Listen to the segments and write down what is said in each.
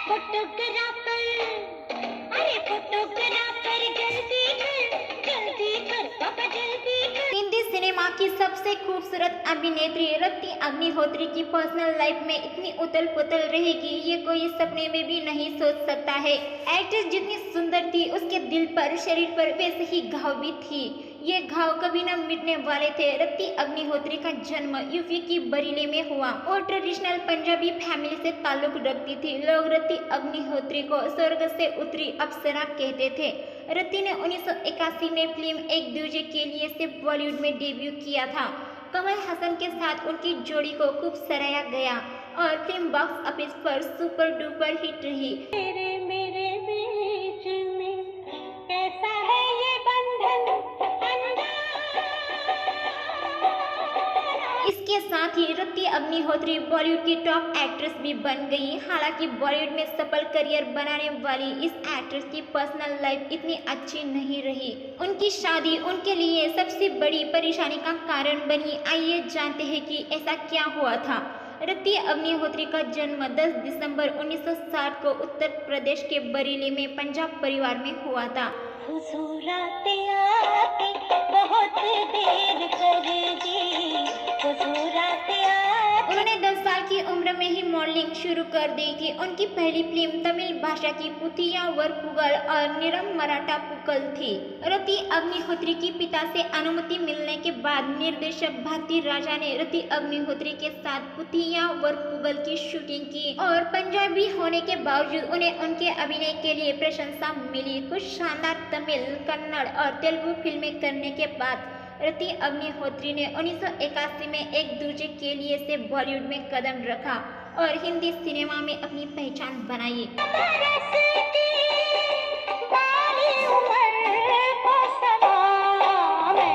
Photographer, अरे photographer जल्दी कर पापा जल्दी कर। हिंदी सिनेमा की सबसे खूबसूरत अभिनेत्री रति अग्निहोत्री की पर्सनल लाइफ में इतनी उथल पुथल रहेगी ये कोई सपने में भी नहीं सोच सकता है। एक्ट्रेस जितनी सुंदर थी उसके दिल पर शरीर पर वैसे ही घाव भी थी। ये घाव कभी न मिटने वाले थे। रति अग्निहोत्री का जन्म यूपी की बरेली में हुआ और ट्रेडिशनल पंजाबी फैमिली से ताल्लुक रखती थी। लोग रति अग्निहोत्री को स्वर्ग से उतरी अप्सरा कहते थे। रति ने 1981 में फिल्म एक दूजे के लिए से बॉलीवुड में डेब्यू किया था। कमल हसन के साथ उनकी जोड़ी को खूब सराहा गया और फिल्म बॉक्स ऑफिस पर सुपर डुपर हिट रही। मेरे बीच में कैसा है ये बंधन इसके साथ ही रति अग्निहोत्री बॉलीवुड की टॉप एक्ट्रेस भी बन गई। हालांकि बॉलीवुड में सफल करियर बनाने वाली इस एक्ट्रेस की पर्सनल लाइफ इतनी अच्छी नहीं रही। उनकी शादी उनके लिए सबसे बड़ी परेशानी का कारण बनी। आइए जानते हैं कि ऐसा क्या हुआ था। रति अग्निहोत्री का जन्म 10 दिसंबर 1960 को उत्तर प्रदेश के बरेली में पंजाब परिवार में हुआ था। हुजूर आते आते बहुत देर कर दी, हुजूर आते आते। उन्होंने 10 साल की उम्र में ही मॉडलिंग शुरू कर दी थी। उनकी पहली फिल्म तमिल भाषा की पुथिया वरपुगल और निरम मराठा पुकल थी। रति अग्निहोत्री की पिता से अनुमति मिलने के बाद निर्देशक भारती राजा ने रति अग्निहोत्री के साथ पुथिया वरपुगल की शूटिंग की और पंजाबी होने के बावजूद उन्हें उनके अभिनय के लिए प्रशंसा मिली। कुछ शानदार तमिल, कन्नड़ और तेलुगु फिल्में करने के बाद रति अग्निहोत्री ने 1981 में एक दूजे के लिए से बॉलीवुड में कदम रखा और हिंदी सिनेमा में अपनी पहचान बनाई।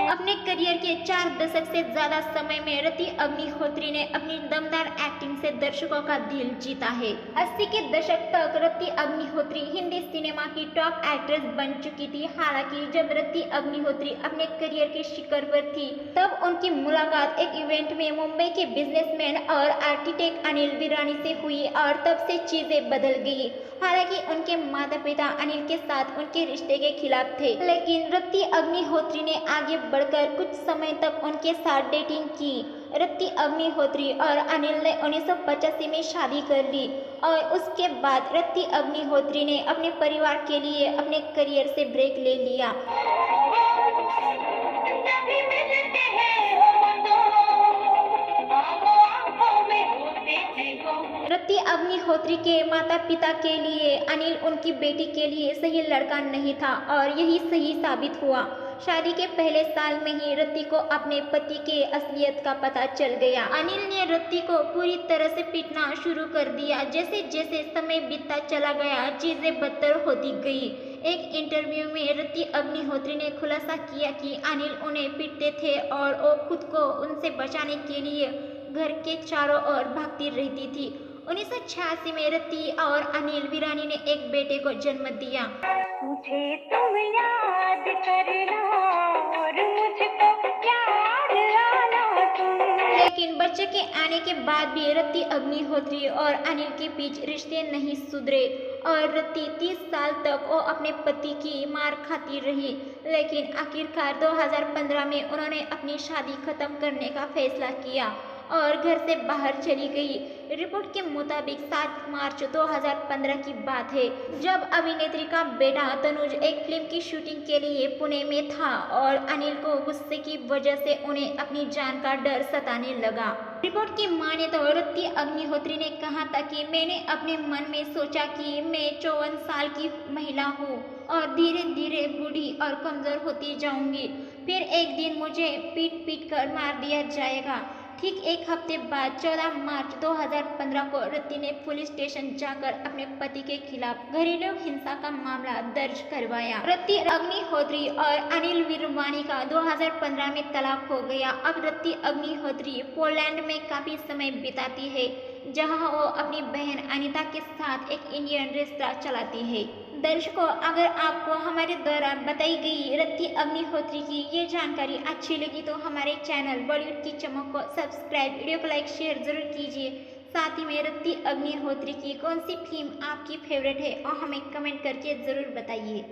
अपने करियर के 4 दशक से ज्यादा समय में रति अग्निहोत्री ने अपनी दमदार एक्टिंग से दर्शकों का दिल जीता है। 80 के दशक तक रति अग्निहोत्री हिंदी सिनेमा की टॉप एक्ट्रेस बन चुकी थी। हालांकि जब रति अग्निहोत्री अपने करियर के शिखर पर थी तब उनकी मुलाकात एक इवेंट में मुंबई के बिजनेसमैन और आर्किटेक्ट अनिल वीरानी से हुई और तब से चीजें बदल गई। हालांकि उनके माता पिता अनिल के साथ उनके रिश्ते के खिलाफ थे, लेकिन रति अग्निहोत्री ने आगे बढ़कर कुछ समय तक उनके साथ डेटिंग की। रति अग्निहोत्री और अनिल ने 1985 में शादी कर ली और उसके बाद रति अग्निहोत्री ने अपने परिवार के लिए अपने करियर से ब्रेक ले लिया। रति अग्निहोत्री के माता पिता के लिए अनिल उनकी बेटी के लिए सही लड़का नहीं था और यही सही साबित हुआ। शादी के पहले साल में ही रति को अपने पति के असलियत का पता चल गया। अनिल ने रति को पूरी तरह से पीटना शुरू कर दिया। जैसे जैसे समय बीतता चला गया चीजें बदतर होती गई। एक इंटरव्यू में रति अग्निहोत्री ने खुलासा किया कि अनिल उन्हें पीटते थे और वो खुद को उनसे बचाने के लिए घर के चारों ओर भागती रहती थी। 1986 में रति और अनिल वीरानी ने एक बेटे को जन्म दिया। मुझे तुम याद करना और मुझको याद आना तुम। लेकिन बच्चे के आने के बाद भी रति अग्निहोत्री और अनिल के बीच रिश्ते नहीं सुधरे और रति 30 साल तक वो अपने पति की मार खाती रही। लेकिन आखिरकार 2015 में उन्होंने अपनी शादी खत्म करने का फैसला किया और घर से बाहर चली गई। रिपोर्ट के मुताबिक 7 मार्च 2015 की बात है जब अभिनेत्री का बेटा तनुज एक फिल्म की शूटिंग के लिए पुणे में था और अनिल को गुस्से की वजह से उन्हें अपनी जान का डर सताने लगा। रिपोर्ट की माने तो रति अग्निहोत्री ने कहा था कि मैंने अपने मन में सोचा कि मैं 54 साल की महिला हूँ और धीरे धीरे बूढ़ी और कमजोर होती जाऊंगी, फिर एक दिन मुझे पीट पीट कर मार दिया जाएगा। ठीक एक हफ्ते बाद 14 मार्च 2015 को रति ने पुलिस स्टेशन जाकर अपने पति के खिलाफ घरेलू हिंसा का मामला दर्ज करवाया। रति अग्निहोत्री और अनिल वीरवानी का 2015 में तलाक हो गया। अब रति अग्निहोत्री पोलैंड में काफी समय बिताती है जहां वो अपनी बहन अनीता के साथ एक इंडियन रेस्टोरेंट चलाती है। दर्शकों, अगर आपको हमारे द्वारा बताई गई रति अग्निहोत्री की ये जानकारी अच्छी लगी तो हमारे चैनल बॉलीवुड की चमक को सब्सक्राइब, वीडियो को लाइक शेयर जरूर कीजिए। साथ ही में रति अग्निहोत्री की कौन सी फिल्म आपकी फेवरेट है और हमें कमेंट करके ज़रूर बताइए।